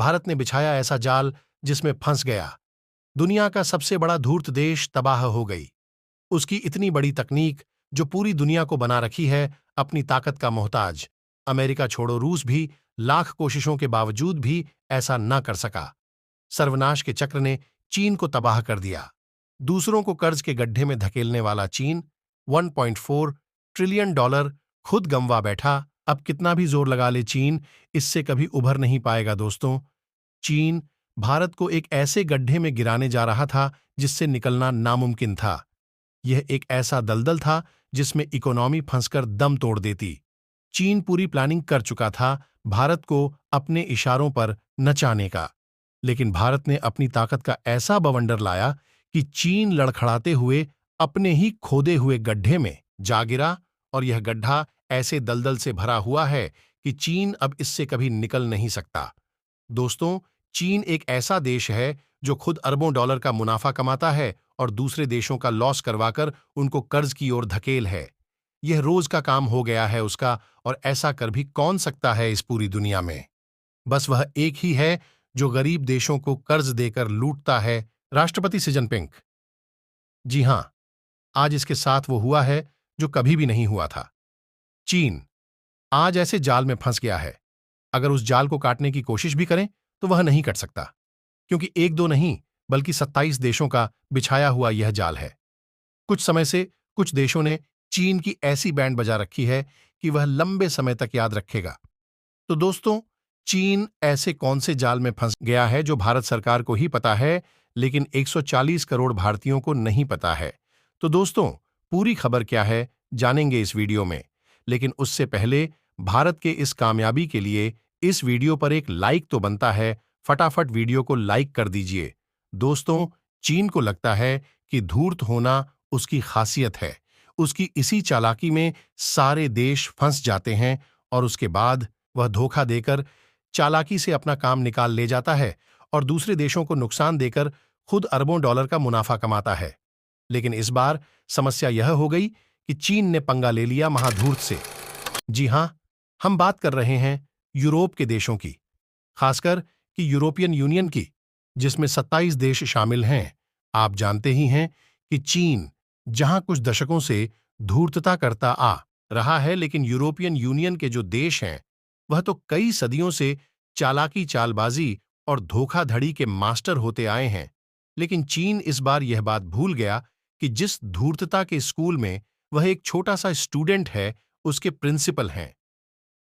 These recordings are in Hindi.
भारत ने बिछाया ऐसा जाल जिसमें फंस गया। दुनिया का सबसे बड़ा धूर्त देश तबाह हो गई। उसकी इतनी बड़ी तकनीक जो पूरी दुनिया को बना रखी है अपनी ताकत का मोहताज। अमेरिका छोड़ो, रूस भी लाख कोशिशों के बावजूद भी ऐसा न कर सका। सर्वनाश के चक्र ने चीन को तबाह कर दिया। दूसरों को कर्ज के गड्ढे में धकेलने वाला चीन 1.4 ट्रिलियन डॉलर खुद गंवा बैठा। अब कितना भी जोर लगा ले चीन, इससे कभी उभर नहीं पाएगा दोस्तों। चीन भारत को एक ऐसे गड्ढे में गिराने जा रहा था जिससे निकलना नामुमकिन था। यह एक ऐसा दलदल था जिसमें इकोनॉमी फंसकर दम तोड़ देती। चीन पूरी प्लानिंग कर चुका था भारत को अपने इशारों पर नचाने का। लेकिन भारत ने अपनी ताकत का ऐसा बवंडर लाया कि चीन लड़खड़ाते हुए अपने ही खोदे हुए गड्ढे में जा गिरा। और यह गड्ढा ऐसे दलदल से भरा हुआ है कि चीन अब इससे कभी निकल नहीं सकता। दोस्तों, चीन एक ऐसा देश है जो खुद अरबों डॉलर का मुनाफा कमाता है और दूसरे देशों का लॉस करवाकर उनको कर्ज की ओर धकेल है। यह रोज का काम हो गया है उसका, और ऐसा कर भी कौन सकता है इस पूरी दुनिया में। बस वह एक ही है जो गरीब देशों को कर्ज देकर लूटता है, राष्ट्रपति शी जिनपिंग। जी हां, आज इसके साथ वो हुआ है जो कभी भी नहीं हुआ था। चीन आज ऐसे जाल में फंस गया है, अगर उस जाल को काटने की कोशिश भी करें तो वह नहीं कट सकता, क्योंकि एक दो नहीं बल्कि 27 देशों का बिछाया हुआ यह जाल है। कुछ समय से कुछ देशों ने चीन की ऐसी बैंड बजा रखी है कि वह लंबे समय तक याद रखेगा। तो दोस्तों, चीन ऐसे कौन से जाल में फंस गया है जो भारत सरकार को ही पता है, लेकिन 140 करोड़ भारतीयों को नहीं पता है। तो दोस्तों, पूरी खबर क्या है जानेंगे इस वीडियो में। लेकिन उससे पहले भारत के इस कामयाबी के लिए इस वीडियो पर एक लाइक तो बनता है। फटाफट वीडियो को लाइक कर दीजिए। दोस्तों, चीन को लगता है कि धूर्त होना उसकी खासियत है। उसकी इसी चालाकी में सारे देश फंस जाते हैं और उसके बाद वह धोखा देकर चालाकी से अपना काम निकाल ले जाता है और दूसरे देशों को नुकसान देकर खुद अरबों डॉलर का मुनाफा कमाता है। लेकिन इस बार समस्या यह हो गई कि चीन ने पंगा ले लिया महाधूर्त से। जी हां, हम बात कर रहे हैं यूरोप के देशों की, खासकर कि यूरोपियन यूनियन की, जिसमें 27 देश शामिल हैं। आप जानते ही हैं कि चीन जहां कुछ दशकों से धूर्तता करता आ रहा है, लेकिन यूरोपियन यूनियन के जो देश हैं वह तो कई सदियों से चालाकी, चालबाजी और धोखाधड़ी के मास्टर होते आए हैं। लेकिन चीन इस बार यह बात भूल गया कि जिस धूर्तता के स्कूल में वह एक छोटा सा स्टूडेंट है, उसके प्रिंसिपल हैं।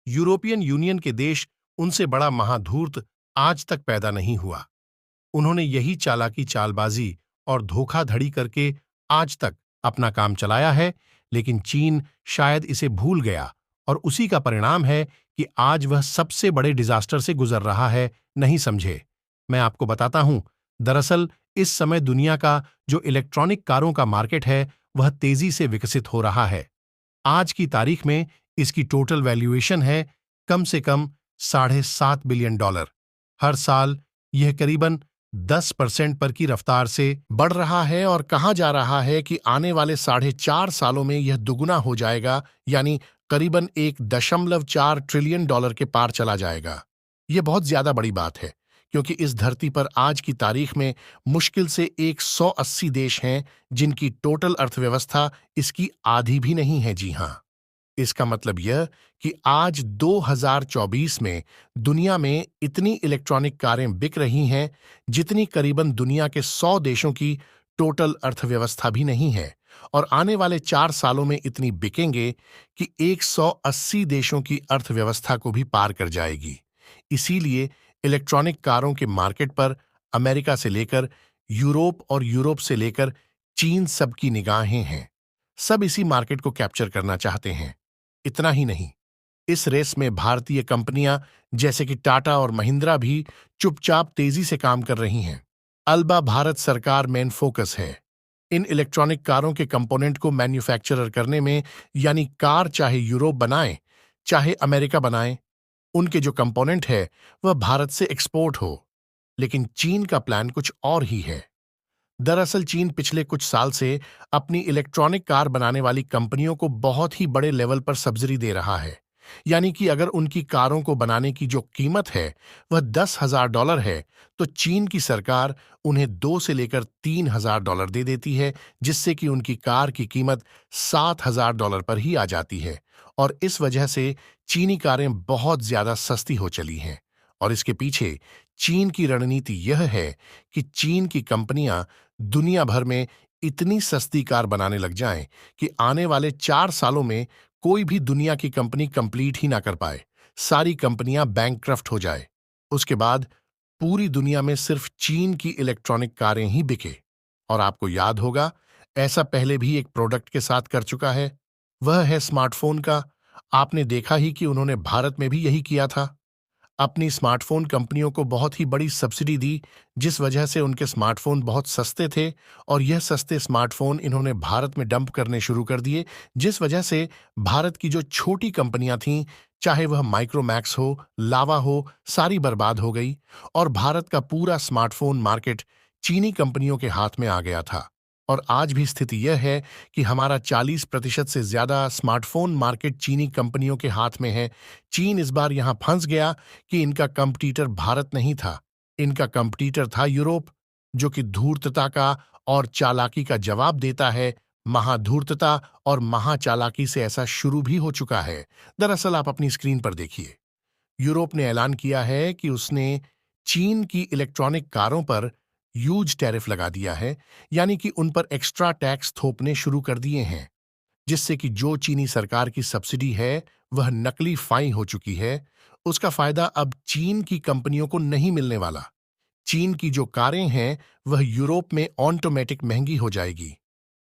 यूरोपियन यूनियन के देश उनसे बड़ा महाधूर्त आज तक पैदा नहीं हुआ। उन्होंने यही चालाकी, चालबाजी और धोखाधड़ी करके आज तक अपना काम चलाया है। लेकिन चीन शायद इसे भूल गया और उसी का परिणाम है कि आज वह सबसे बड़े डिजास्टर से गुजर रहा है। नहीं समझे? मैं आपको बताता हूं। दरअसल इस समय दुनिया का जो इलेक्ट्रॉनिक कारों का मार्केट है वह तेजी से विकसित हो रहा है। आज की तारीख में इसकी टोटल वैल्यूएशन है कम से कम $7.5 बिलियन। हर साल यह करीबन 10% पर की रफ्तार से बढ़ रहा है और कहा जा रहा है कि आने वाले 4.5 सालों में यह दुगुना हो जाएगा, यानी करीबन $1.4 ट्रिलियन के पार चला जाएगा। यह बहुत ज्यादा बड़ी बात है, क्योंकि इस धरती पर आज की तारीख में मुश्किल से 180 देश हैं जिनकी टोटल अर्थव्यवस्था इसकी आधी भी नहीं है। जी हां, इसका मतलब यह कि आज 2024 में दुनिया में इतनी इलेक्ट्रॉनिक कारें बिक रही हैं जितनी करीबन दुनिया के 100 देशों की टोटल अर्थव्यवस्था भी नहीं है, और आने वाले 4 सालों में इतनी बिकेंगे कि 180 देशों की अर्थव्यवस्था को भी पार कर जाएगी। इसीलिए इलेक्ट्रॉनिक कारों के मार्केट पर अमेरिका से लेकर यूरोप और यूरोप से लेकर चीन सबकी निगाहें हैं। सब इसी मार्केट को कैप्चर करना चाहते हैं। इतना ही नहीं, इस रेस में भारतीय कंपनियां जैसे कि टाटा और महिंद्रा भी चुपचाप तेजी से काम कर रही हैं। अल्बा भारत सरकार मेन फोकस है इन इलेक्ट्रॉनिक कारों के कंपोनेंट को मैन्युफैक्चरर करने में, यानी कार चाहे यूरोप बनाए चाहे अमेरिका बनाए, उनके जो कंपोनेंट है वह भारत से एक्सपोर्ट हो। लेकिन चीन का प्लान कुछ और ही है। दरअसल चीन पिछले कुछ साल से अपनी इलेक्ट्रॉनिक कार बनाने वाली कंपनियों को बहुत ही बड़े लेवल पर सब्सिडी दे रहा है, यानी कि अगर उनकी कारों को बनाने की जो कीमत है वह $10,000 है, तो चीन की सरकार उन्हें 2 से लेकर $3,000 दे देती है, जिससे कि उनकी कार की कीमत $7,000 पर ही आ जाती है। और इस वजह से चीनी कारें बहुत ज्यादा सस्ती हो चली हैं। और इसके पीछे चीन की रणनीति यह है कि चीन की कंपनियां दुनिया भर में इतनी सस्ती कार बनाने लग जाएं कि आने वाले 4 सालों में कोई भी दुनिया की कंपनी कंप्लीट ही ना कर पाए, सारी कंपनियां बैंकक्रफ्ट हो जाए। उसके बाद पूरी दुनिया में सिर्फ चीन की इलेक्ट्रॉनिक कारें ही बिके। और आपको याद होगा, ऐसा पहले भी एक प्रोडक्ट के साथ कर चुका है, वह है स्मार्टफोन का। आपने देखा ही कि उन्होंने भारत में भी यही किया था, अपनी स्मार्टफोन कंपनियों को बहुत ही बड़ी सब्सिडी दी, जिस वजह से उनके स्मार्टफोन बहुत सस्ते थे। और यह सस्ते स्मार्टफोन इन्होंने भारत में डंप करने शुरू कर दिए, जिस वजह से भारत की जो छोटी कंपनियां थीं, चाहे वह माइक्रोमैक्स हो, लावा हो, सारी बर्बाद हो गई। और भारत का पूरा स्मार्टफोन मार्केट चीनी कंपनियों के हाथ में आ गया था। और आज भी स्थिति यह है कि हमारा 40% से ज्यादा स्मार्टफोन मार्केट चीनी कंपनियों के हाथ में है। चीन इस बार यहां फंस गया कि इनका कंपटीटर भारत नहीं था, इनका कंपटीटर था यूरोप, जो कि धूर्तता का और चालाकी का जवाब देता है। महाधूर्तता और महाचालाकी से ऐसा शुरू भी हो चुका है। दरअसल आप अपनी स्क्रीन पर देखिए, यूरोप ने ऐलान किया है कि उसने चीन की इलेक्ट्रॉनिक कारों पर ह्यूज टैरिफ लगा दिया है, यानी कि उन पर एक्स्ट्रा टैक्स थोपने शुरू कर दिए हैं, जिससे कि जो चीनी सरकार की सब्सिडी है वह नकली फाई हो चुकी है। उसका फायदा अब चीन की कंपनियों को नहीं मिलने वाला। चीन की जो कारें हैं वह यूरोप में ऑटोमेटिक महंगी हो जाएगी।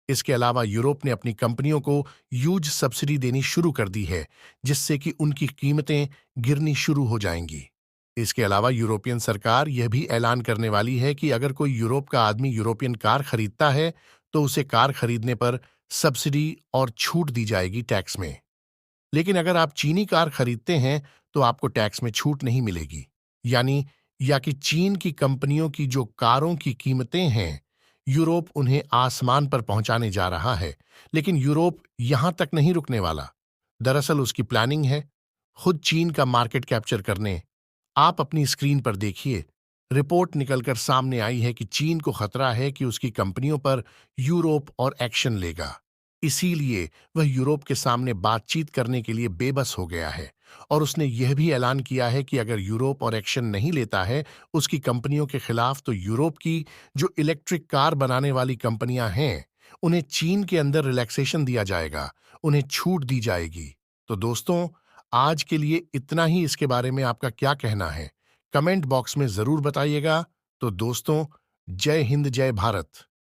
इसके अलावा यूरोप ने अपनी कंपनियों को ह्यूज सब्सिडी देनी शुरू कर दी है, जिससे कि उनकी कीमतें गिरनी शुरू हो जाएंगी। इसके अलावा यूरोपियन सरकार यह भी ऐलान करने वाली है कि अगर कोई यूरोप का आदमी यूरोपियन कार खरीदता है, तो उसे कार खरीदने पर सब्सिडी और छूट दी जाएगी टैक्स में। लेकिन अगर आप चीनी कार खरीदते हैं, तो आपको टैक्स में छूट नहीं मिलेगी। यानी या कि चीन की कंपनियों की जो कारों की कीमतें हैं, यूरोप उन्हें आसमान पर पहुंचाने जा रहा है। लेकिन यूरोप यहां तक नहीं रुकने वाला। दरअसल उसकी प्लानिंग है खुद चीन का मार्केट कैप्चर करने। आप अपनी स्क्रीन पर देखिए, रिपोर्ट निकलकर सामने आई है कि चीन को खतरा है कि उसकी कंपनियों पर यूरोप और एक्शन लेगा। इसीलिए वह यूरोप के सामने बातचीत करने के लिए बेबस हो गया है। और उसने यह भी ऐलान किया है कि अगर यूरोप और एक्शन नहीं लेता है उसकी कंपनियों के खिलाफ, तो यूरोप की जो इलेक्ट्रिक कार बनाने वाली कंपनियां हैं, उन्हें चीन के अंदर रिलैक्सेशन दिया जाएगा, उन्हें छूट दी जाएगी। तो दोस्तों, आज के लिए इतना ही। इसके बारे में आपका क्या कहना है, कमेंट बॉक्स में जरूर बताइएगा। तो दोस्तों, जय हिंद, जय भारत।